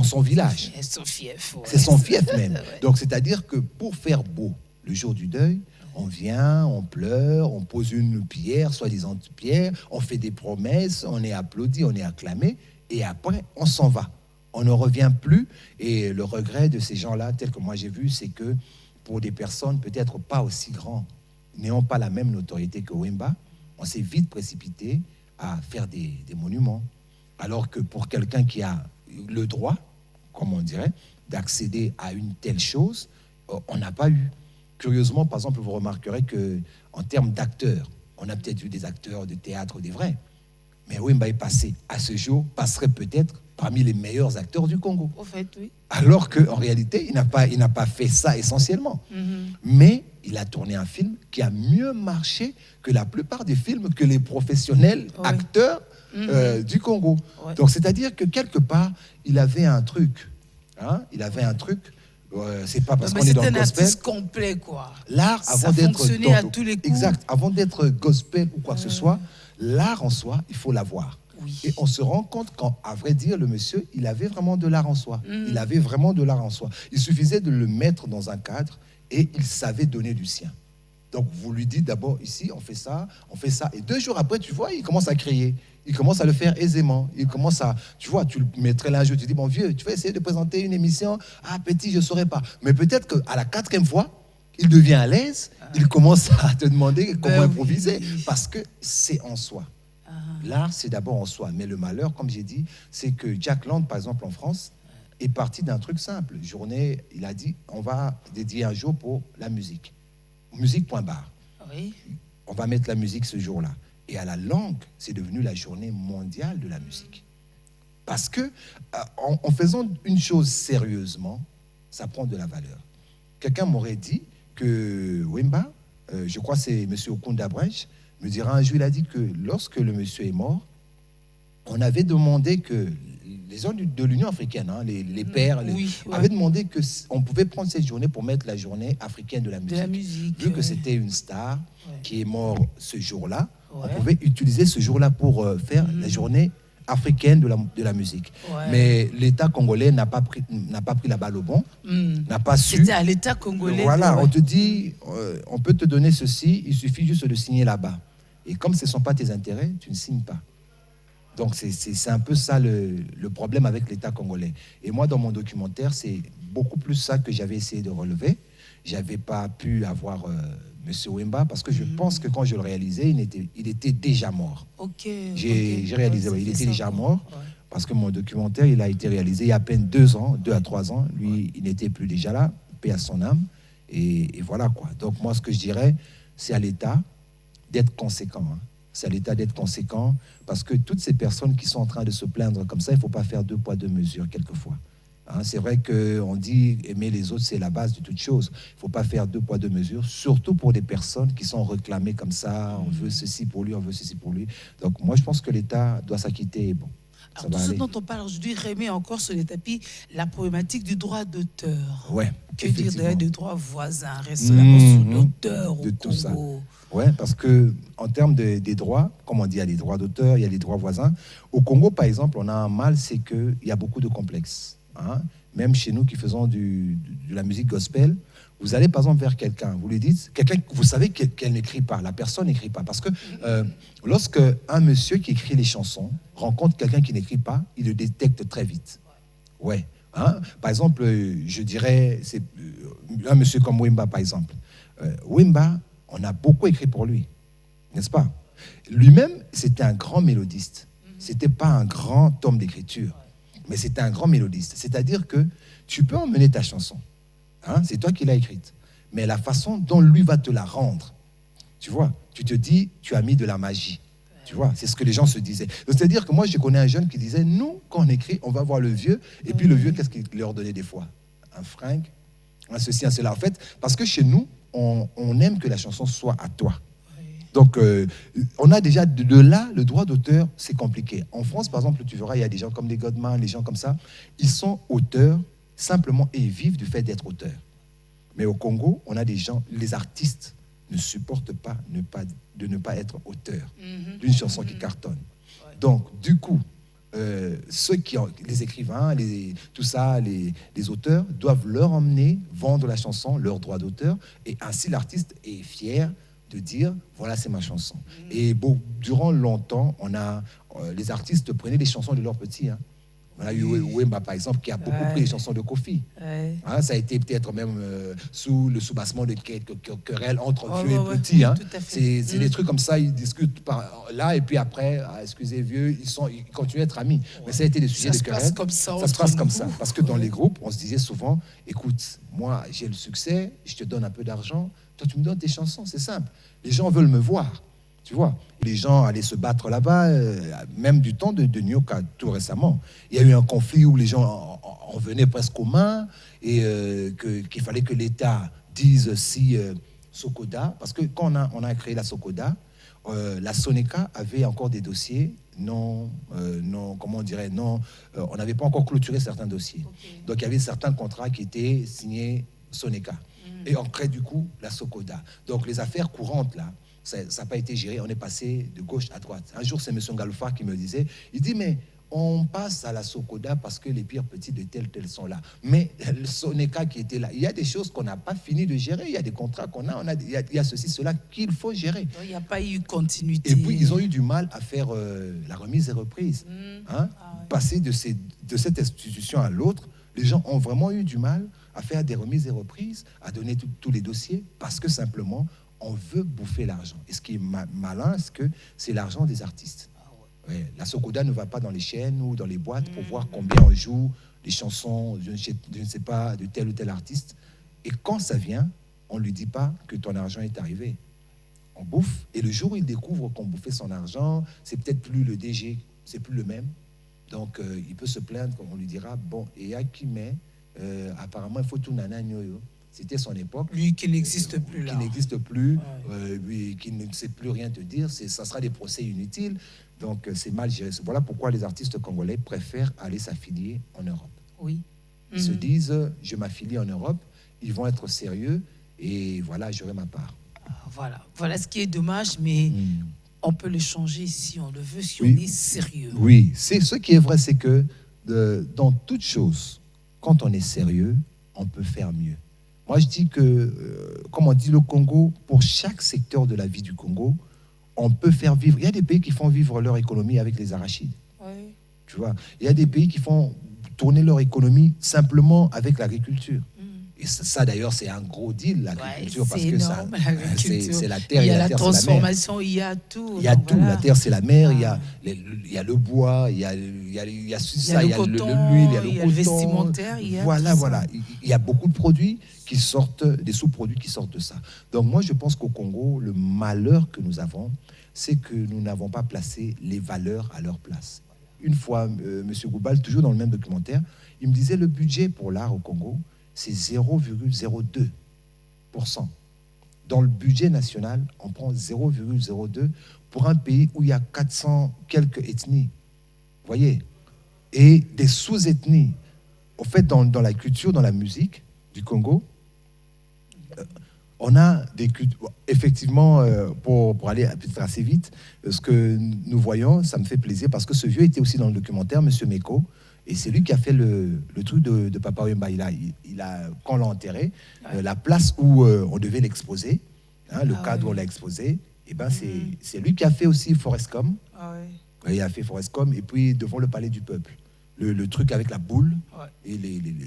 son village. C'est son fief. Ouais. C'est son fief même. Donc, c'est-à-dire que pour faire beau le jour du deuil, on vient, on pleure, on pose une pierre, soi-disant pierre, on fait des promesses, on est applaudi, on est acclamé, et après, on s'en va. On ne revient plus. Et le regret de ces gens-là, tel que moi j'ai vu, c'est que pour des personnes peut-être pas aussi grands, n'ayant pas la même notoriété que Wemba, on s'est vite précipité à faire des monuments. Alors que pour quelqu'un qui a le droit, comme on dirait, d'accéder à une telle chose, on n'a pas eu. Curieusement, par exemple, vous remarquerez qu'en termes d'acteurs, on a peut-être vu des acteurs de théâtre, des vrais, mais Wemba est passé, à ce jour, passerait peut-être parmi les meilleurs acteurs du Congo. Au fait, oui. Alors qu'en réalité, il n'a pas fait ça essentiellement. Mais il a tourné un film qui a mieux marché que la plupart des films que les professionnels acteurs du Congo. Donc, c'est-à-dire que quelque part, il avait un truc. Hein, il avait un truc. C'est pas parce qu'on est dans le gospel. C'est un artiste complet, quoi. L'art, avant d'être à tous les coups. Exact. Avant d'être gospel ou quoi que ce soit, l'art en soi, il faut l'avoir. Oui. Et on se rend compte qu'à vrai dire, le monsieur, il avait vraiment de l'art en soi. Il avait vraiment de l'art en soi. Il suffisait de le mettre dans un cadre et il savait donner du sien. Donc, vous lui dites d'abord, ici, on fait ça. Et 2 jours après, tu vois, il commence à créer. Il commence à le faire aisément. Il commence à, tu vois, tu le mettrais là un jeu, tu dis, bon vieux, tu vas essayer de présenter une émission. Ah, petit, je ne saurais pas. Mais peut-être qu'à la 4e fois, il devient à l'aise. Il commence à te demander comment improviser. Parce que c'est en soi. L'art, c'est d'abord en soi. Mais le malheur, comme j'ai dit, c'est que Jack Lang, par exemple, en France, est parti d'un truc simple. Journée, il a dit, on va dédier un jour pour la musique. Musique, point barre. Oui. On va mettre la musique ce jour-là. Et à la langue, c'est devenu la journée mondiale de la musique. Parce que, en faisant une chose sérieusement, ça prend de la valeur. Quelqu'un m'aurait dit que Wemba, je crois que c'est M. Okunda Brèche, me dira un jour, il a dit que lorsque le monsieur est mort, on avait demandé que les gens de l'Union africaine, hein, les pères, avaient demandé qu'on pouvait prendre cette journée pour mettre la journée africaine de la musique. Vu que c'était une star qui est morte ce jour-là, on pouvait utiliser ce jour-là pour faire la journée africaine de la musique. Mais l'État congolais n'a pas pris la balle au bon, n'a pas su. C'était à l'État congolais. Voilà, on te dit, on peut te donner ceci, il suffit juste de signer là-bas. Et comme ce ne sont pas tes intérêts, tu ne signes pas. Donc c'est un peu ça le problème avec l'État congolais. Et moi, dans mon documentaire, c'est beaucoup plus ça que j'avais essayé de relever. Je n'avais pas pu avoir M. Wemba parce que je pense que quand je le réalisais, il était déjà mort. J'ai réalisé, il était déjà mort parce que mon documentaire, il a été réalisé il y a à peine 2 à 3 ans. Lui, il n'était plus déjà là, paix à son âme. Et voilà quoi. Donc moi, ce que je dirais, c'est à l'État d'être conséquent. Hein. C'est à l'État d'être conséquent parce que toutes ces personnes qui sont en train de se plaindre comme ça, il ne faut pas faire 2 poids 2 mesures quelquefois. Hein, c'est vrai qu'on dit aimer les autres, c'est la base de toute chose. Il ne faut pas faire 2 poids 2 mesures, surtout pour des personnes qui sont réclamées comme ça. On veut ceci pour lui, on veut ceci pour lui. Donc moi, je pense que l'État doit s'acquitter. Bon, alors, tout ce dont on parle aujourd'hui remet encore sur les tapis la problématique du droit d'auteur. Ouais, que dire des droits voisins, reste la notion d'auteur de au tout Congo. ça. Ouais, parce que en termes des droits, comme on dit, il y a les droits d'auteur, il y a les droits voisins. Au Congo, par exemple, on a un mal, c'est qu'il y a beaucoup de complexes. Hein? Même chez nous qui faisons de la musique gospel, vous allez par exemple vers quelqu'un, vous lui dites, quelqu'un, vous savez qu'elle n'écrit pas, la personne n'écrit pas. Parce que lorsque un monsieur qui écrit les chansons rencontre quelqu'un qui n'écrit pas, il le détecte très vite. Ouais. Hein? Par exemple, je dirais, c'est un monsieur comme Wemba, par exemple. Wemba, on a beaucoup écrit pour lui, n'est-ce pas? Lui-même, c'était un grand mélodiste. C'était pas un grand homme d'écriture, mais c'était un grand mélodiste. C'est-à-dire que tu peux emmener ta chanson. Hein? C'est toi qui l'as écrite. Mais la façon dont lui va te la rendre, tu vois, tu te dis, tu as mis de la magie. Tu vois, c'est ce que les gens se disaient. C'est-à-dire que moi, je connais un jeune qui disait, nous, quand on écrit, on va voir le vieux. Et puis le vieux, qu'est-ce qu'il leur donnait des fois? Un fringue, un ceci, un cela. En fait, parce que chez nous, on aime que la chanson soit à toi. Donc, on a déjà de là, le droit d'auteur, c'est compliqué. En France, par exemple, tu verras, il y a des gens comme des Godman, les gens comme ça, ils sont auteurs simplement et ils vivent du fait d'être auteurs. Mais au Congo, on a des gens, les artistes ne supportent pas de ne pas être auteurs d'une chanson qui cartonne. Donc, du coup, ceux qui ont, les écrivains, tout ça, les auteurs, doivent leur emmener, vendre la chanson, leur droit d'auteur, et ainsi l'artiste est fier de dire, voilà, c'est ma chanson. Et bon, durant longtemps, les artistes prenaient les chansons de leurs petits. Hein. On a eu Wemba, par exemple, qui a beaucoup pris les chansons de Kofi. Hein, ça a été peut-être même sous le soubassement de quelques querelles entre vieux et petits. Hein. C'est des trucs comme ça, ils discutent là, et puis après, excusez vieux, ils continuent à être amis. Mais ça a été des sujets de querelles. Ça se passe comme ça. Parce que dans les groupes, on se disait souvent, écoute, moi, j'ai le succès, je te donne un peu d'argent, toi, tu me donnes tes chansons, c'est simple. Les gens veulent me voir. Tu vois, les gens allaient se battre là-bas, même du temps de Nyoka, tout récemment. Il y a eu un conflit où les gens en venaient presque aux mains et qu'il fallait que l'État dise si Sokoda, parce que quand on a créé la Sokoda, la Soneca avait encore des dossiers on n'avait pas encore clôturé certains dossiers. Donc il y avait certains contrats qui étaient signés Soneca. Et on crée du coup la Sokoda. Donc les affaires courantes là, ça n'a pas été géré, on est passé de gauche à droite. Un jour, c'est M. Ngalofa qui me disait, il dit, mais on passe à la Sokoda parce que les pires petits de tels sont là. Mais le Soneca qui était là, il y a des choses qu'on n'a pas fini de gérer, il y a des contrats qu'on a, il y a ceci, cela qu'il faut gérer. Il n'y a pas eu continuité. Et puis, ils ont eu du mal à faire la remise et reprise. Passer de cette institution à l'autre, les gens ont vraiment eu du mal à faire des remises et reprises, à donner tous les dossiers, parce que simplement, on veut bouffer l'argent. Et ce qui est malin, c'est que c'est l'argent des artistes. Ouais, la Sokoda ne va pas dans les chaînes ou dans les boîtes pour voir combien on joue les chansons, je ne sais pas, de tel ou tel artiste. Et quand ça vient, on ne lui dit pas que ton argent est arrivé. On bouffe, et le jour où il découvre qu'on bouffait son argent, c'est peut-être plus le DG, c'est plus le même. Donc, il peut se plaindre, on lui dira, bon, et à qui met, apparemment, il faut tout nana nyoyo. C'était son époque. Lui qui n'existe plus là. Qui n'existe plus, lui qui ne sait plus rien te dire. Ça sera des procès inutiles. Donc, c'est mal géré. Voilà pourquoi les artistes congolais préfèrent aller s'affilier en Europe. Oui. Ils se disent, je m'affilie en Europe, ils vont être sérieux et voilà, j'aurai ma part. Voilà ce qui est dommage, mais on peut le changer si on le veut, si on est sérieux. Oui, ce qui est vrai, c'est que dans toute chose, quand on est sérieux, on peut faire mieux. Moi, je dis que, comme on dit le Congo, pour chaque secteur de la vie du Congo, on peut faire vivre. Il y a des pays qui font vivre leur économie avec les arachides. Oui. Tu vois, il y a des pays qui font tourner leur économie simplement avec l'agriculture. Et ça d'ailleurs, c'est un gros deal, l'agriculture, parce que ça, c'est la terre. Il y a la la transformation, il y a tout. Il y a tout. La terre, c'est la mer. Il y a le bois, il y a l'huile, il y a le vestimentaire. Voilà. Il y a beaucoup de produits qui sortent, des sous-produits qui sortent de ça. Donc moi, je pense qu'au Congo, le malheur que nous avons, c'est que nous n'avons pas placé les valeurs à leur place. Une fois, M. Goubal, toujours dans le même documentaire, il me disait le budget pour l'art au Congo, c'est 0,02%. Dans le budget national, on prend 0,02 pour un pays où il y a 400 quelques ethnies. Vous voyez? Et des sous-ethnies. En fait, dans la culture, dans la musique du Congo, on a des cultures. Effectivement, pour aller peut-être assez vite, ce que nous voyons, ça me fait plaisir parce que ce vieux était aussi dans le documentaire, M. Meko. Et c'est lui qui a fait le truc de Papa Wemba. Quand on l'a enterré, la place où on devait l'exposer, le cadre où on l'a exposé, et ben c'est lui qui a fait aussi Forescom. Il a fait Forescom, et puis devant le Palais du Peuple. Le truc avec la boule, et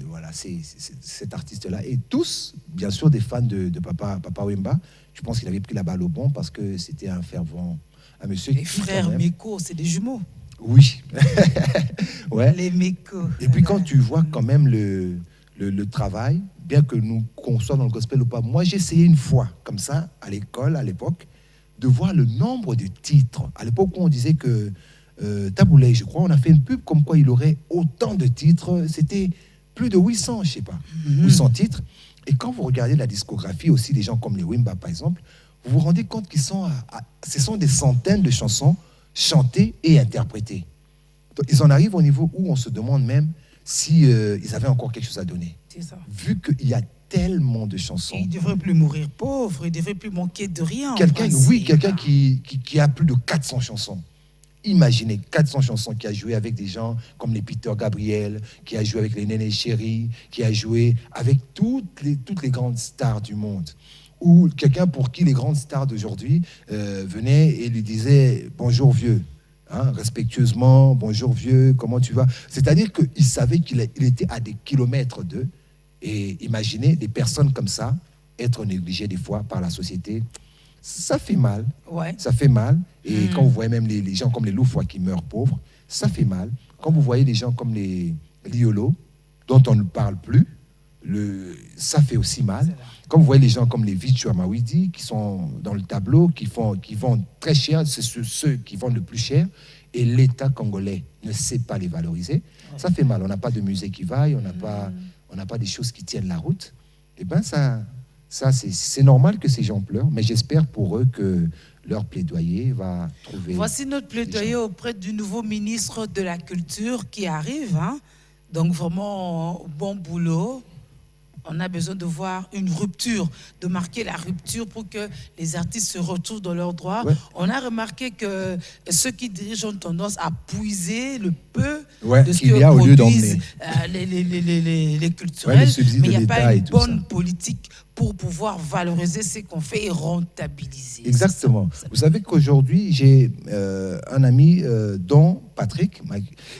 voilà, c'est cet artiste-là. Et tous, bien sûr, des fans de Papa Wemba. Je pense qu'il avait pris la balle au bon parce que c'était un fervent, un monsieur. Les frères Meko, c'est des jumeaux. Oui. Ouais. Les Meko. Et puis quand tu vois quand même le travail, bien que qu'on soit dans le gospel ou pas, moi j'ai essayé une fois, comme ça, à l'école, à l'époque, de voir le nombre de titres. À l'époque où on disait que Taboulay, je crois, on a fait une pub comme quoi il aurait autant de titres. C'était plus de 800, je sais pas, 800 titres. Et quand vous regardez la discographie aussi des gens comme les Wemba, par exemple, vous vous rendez compte qu'ils sont ce sont des centaines de chansons chantées et interprétées. Donc, ils en arrivent au niveau où on se demande même si ils avaient encore quelque chose à donner. C'est ça. Vu qu'il y a tellement de chansons. Il ne devrait plus mourir pauvre, il ne devrait plus manquer de rien. Quelqu'un qui a plus de 400 chansons. Imaginez 400 chansons, qui a joué avec des gens comme les Peter Gabriel, qui a joué avec les Néné Chéri, qui a joué avec toutes les grandes stars du monde. Ou quelqu'un pour qui les grandes stars d'aujourd'hui venaient et lui disaient « Bonjour vieux ». hein, respectueusement, bonjour vieux, comment tu vas? C'est-à-dire qu'il savait qu'il était à des kilomètres d'eux. Et imaginez des personnes comme ça être négligées des fois par la société. Ça fait mal. Ouais. Ça fait mal. Et quand vous voyez même les gens comme les Loufois qui meurent pauvres, ça fait mal. Quand vous voyez des gens comme les Liolo, dont on ne parle plus, ça fait aussi mal. Quand vous voyez les gens comme les Vichou Mawidi qui sont dans le tableau, qui vendent très cher, c'est ceux qui vendent le plus cher, et l'État congolais ne sait pas les valoriser, ça fait mal. On n'a pas de musée qui vaille, on n'a pas des choses qui tiennent la route. Eh bien, ça c'est normal que ces gens pleurent, mais j'espère pour eux que leur plaidoyer va trouver... Voici notre plaidoyer auprès du nouveau ministre de la Culture qui arrive. Hein. Donc vraiment, bon boulot. On a besoin de voir une rupture, de marquer la rupture pour que les artistes se retrouvent dans leurs droits. Ouais. On a remarqué que ceux qui dirigent ont tendance à puiser le peu de ce que produisent les culturels, mais il n'y a pas une bonne politique pour pouvoir valoriser ce qu'on fait et rentabiliser. Exactement. Vous savez qu'aujourd'hui, j'ai un ami, dont Patrick,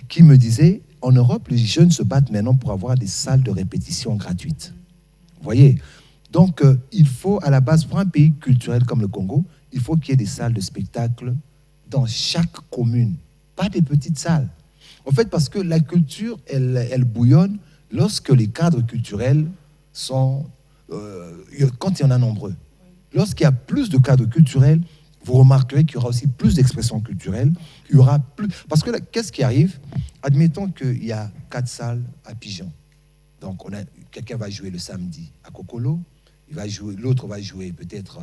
qui me disait... En Europe, les jeunes se battent maintenant pour avoir des salles de répétition gratuites. Vous voyez? Donc, il faut, à la base, pour un pays culturel comme le Congo, il faut qu'il y ait des salles de spectacle dans chaque commune, pas des petites salles. En fait, parce que la culture, elle bouillonne lorsque les cadres culturels sont... quand il y en a nombreux. Lorsqu'il y a plus de cadres culturels, vous remarquerez qu'il y aura aussi plus d'expressions culturelles. Il y aura plus... Parce que qu'est-ce qui arrive? Admettons qu'il y a 4 salles à Pigeon. Donc, quelqu'un va jouer le samedi à Kokolo, l'autre va jouer peut-être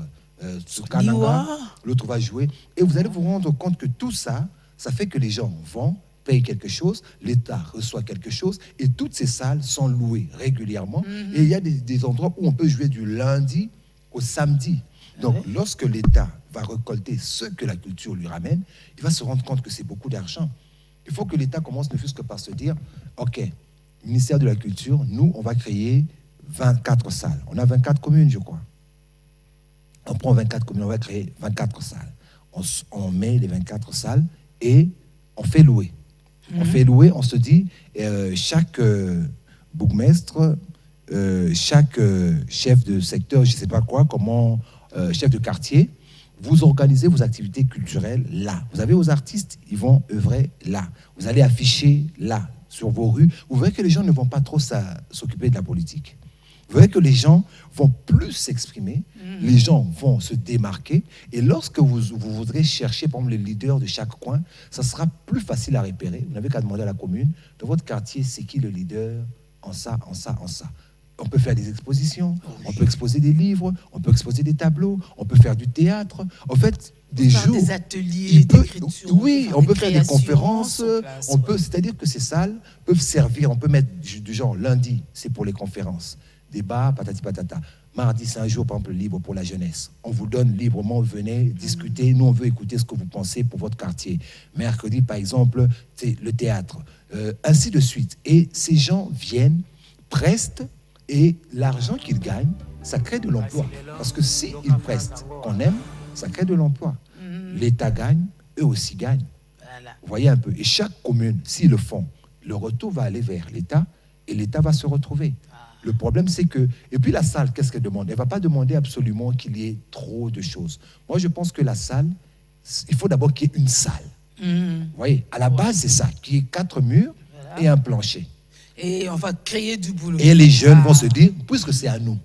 sur Kananga, l'autre va jouer. Et vous allez vous rendre compte que tout ça, ça fait que les gens vont, payent quelque chose, l'État reçoit quelque chose, et toutes ces salles sont louées régulièrement. Et il y a des endroits où on peut jouer du lundi au samedi. Donc, lorsque l'État va récolter ce que la culture lui ramène, il va se rendre compte que c'est beaucoup d'argent. Il faut que l'État commence ne fût-ce que par se dire, OK, ministère de la Culture, nous, on va créer 24 salles. On a 24 communes, je crois. On prend 24 communes, on va créer 24 salles. On met les 24 salles et on fait louer. On fait louer, on se dit, chaque bourgmestre, chaque chef de secteur, je ne sais pas quoi, chef de quartier, vous organisez vos activités culturelles là. Vous avez vos artistes, ils vont œuvrer là. Vous allez afficher là, sur vos rues. Vous verrez que les gens ne vont pas trop s'occuper de la politique. Vous verrez que les gens vont plus s'exprimer, les gens vont se démarquer, et lorsque vous voudrez chercher, par exemple, les leaders de chaque coin, ça sera plus facile à repérer. Vous n'avez qu'à demander à la commune, dans votre quartier, c'est qui le leader en ça, en ça, en ça. On peut faire des expositions, on peut exposer des livres, on peut exposer des tableaux, on peut faire du théâtre. En fait, des jours, des ateliers d'écriture. Oui, on peut faire des conférences. C'est-à-dire que ces salles peuvent servir. On peut mettre du genre lundi, c'est pour les conférences, débat, patati patata. Mardi, c'est un jour, par exemple, libre pour la jeunesse. On vous donne librement, venez discuter. Nous, on veut écouter ce que vous pensez pour votre quartier. Mercredi, par exemple, c'est le théâtre. Ainsi de suite. Et ces gens viennent, prestent. Et l'argent qu'ils gagnent, ça crée de l'emploi. Parce que s'ils prestent qu'on aime, ça crée de l'emploi. L'État gagne, eux aussi gagnent. Voilà. Vous voyez un peu. Et chaque commune, s'ils le font, le retour va aller vers l'État et l'État va se retrouver. Le problème, c'est que... Et puis la salle, qu'est-ce qu'elle demande? Elle ne va pas demander absolument qu'il y ait trop de choses. Moi, je pense que la salle, il faut d'abord qu'il y ait une salle. Vous voyez, à la base, c'est ça, qu'il y ait 4 murs et un plancher. Et on va créer du boulot. Et les jeunes vont se dire, puisque c'est à nous,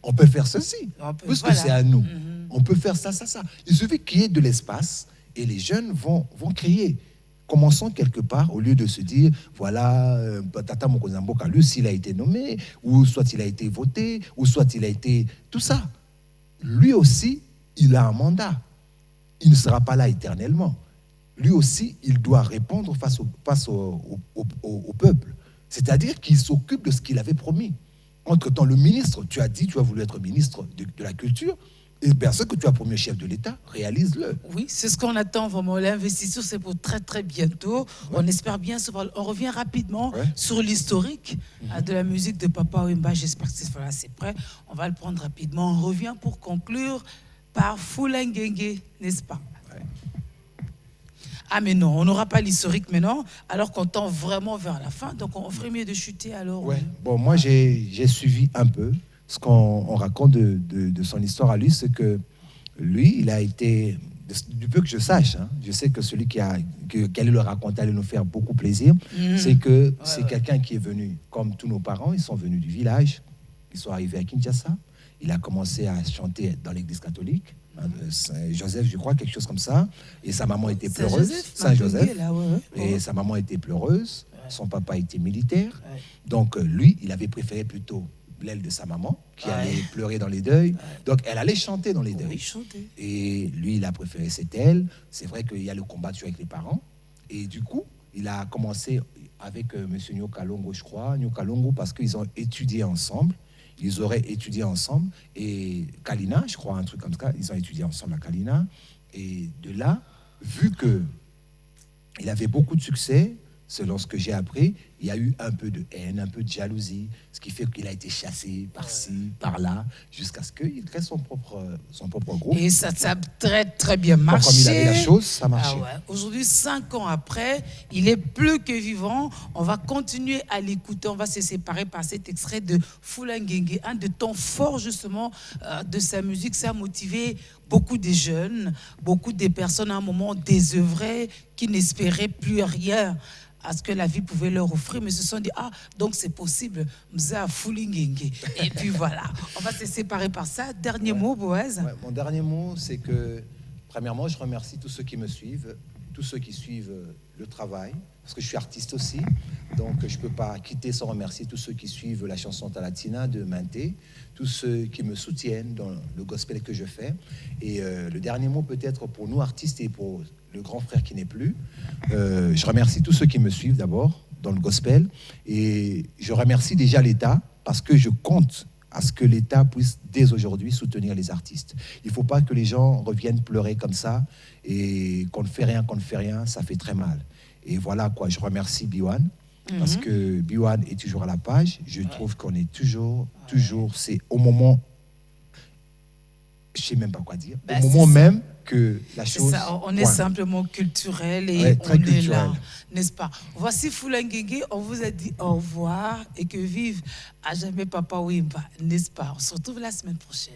on peut faire ceci. Puisque c'est à nous, on peut faire ça, ça, ça. Il suffit qu'il y ait de l'espace et les jeunes vont créer. Commençons quelque part, au lieu de se dire, voilà, Tata Mokozamboka, lui, s'il a été nommé, ou soit il a été voté, ou soit il a été... Tout ça. Lui aussi, il a un mandat. Il ne sera pas là éternellement. Lui aussi, il doit répondre face au peuple. C'est-à-dire qu'il s'occupe de ce qu'il avait promis. Entre-temps, le ministre, tu as dit, tu as voulu être ministre de la Culture, et bien ce que tu as promis au chef de l'État, réalise-le. Oui, c'est ce qu'on attend vraiment. L'investiture, c'est pour très très bientôt. On espère bien. On revient rapidement sur l'historique de la musique de Papa Wemba. J'espère que c'est prêt. On va le prendre rapidement. On revient pour conclure par Foulengenge, n'est-ce pas? Ah mais non, on n'aura pas l'historique maintenant, alors qu'on tend vraiment vers la fin, donc on ferait mieux de chuter alors. Ouais. Bon, moi j'ai suivi un peu ce qu'on raconte de son histoire à lui, c'est que lui, il a été, du peu que je sache, hein, je sais que celui qui allait le raconter allait nous faire beaucoup plaisir, c'est que c'est quelqu'un qui est venu, comme tous nos parents, ils sont venus du village, ils sont arrivés à Kinshasa, il a commencé à chanter dans l'église catholique, Saint-Joseph, je crois, quelque chose comme ça, et sa maman était pleureuse, Saint-Joseph, et sa maman était pleureuse, son papa était militaire, donc lui, il avait préféré plutôt l'aile de sa maman, qui allait pleurer dans les deuils. Donc, elle allait chanter dans les deuils. Et lui, il a préféré cette aile. C'est vrai qu'il y a le combat avec les parents. Et du coup, il a commencé avec M. Nyokalongo, je crois. Nyokalongo, parce qu'ils ont étudié ensemble. Ils auraient étudié ensemble. Et Kalina, je crois, un truc comme ça. Ils ont étudié ensemble à Kalina. Et de là, vu qu'il avait beaucoup de succès, selon ce que j'ai appris, il y a eu un peu de haine, un peu de jalousie, ce qui fait qu'il a été chassé par-ci, par-là, jusqu'à ce qu'il crée son propre groupe. Et ça a très très bien marché. Comme il avait la chose, ça marchait. Ah ouais. Aujourd'hui, 5 ans après, il est plus que vivant. On va continuer à l'écouter. On va se séparer par cet extrait de Fulangenge, un de temps forts justement de sa musique. Ça a motivé beaucoup de jeunes, beaucoup de personnes à un moment désœuvrées qui n'espéraient plus rien à ce que la vie pouvait leur offrir, mais se sont dit, ah, donc c'est possible, Mza Fulingenge. Et puis voilà, on va se séparer par ça. Dernier mot, Boaz. Mon dernier mot, c'est que, premièrement, je remercie tous ceux qui me suivent, tous ceux qui suivent le travail, parce que je suis artiste aussi, donc je ne peux pas quitter sans remercier tous ceux qui suivent la chanson Talatina de Minté, tous ceux qui me soutiennent dans le gospel que je fais. Et le dernier mot peut-être pour nous artistes et pour le grand frère qui n'est plus, je remercie tous ceux qui me suivent d'abord dans le gospel, et je remercie déjà l'État parce que je compte à ce que l'État puisse dès aujourd'hui soutenir les artistes. Il ne faut pas que les gens reviennent pleurer comme ça et qu'on ne fait rien, ça fait très mal. Et voilà quoi, je remercie Biwan parce que Biwan est toujours à la page. Je trouve qu'on est toujours, c'est au moment, je ne sais même pas quoi dire, au moment même que la chose... Ça, on est simplement culturel et on est là, n'est-ce pas? Voici Fulangenge, on vous a dit au revoir et que vive à jamais Papa Wemba, n'est-ce pas? On se retrouve la semaine prochaine.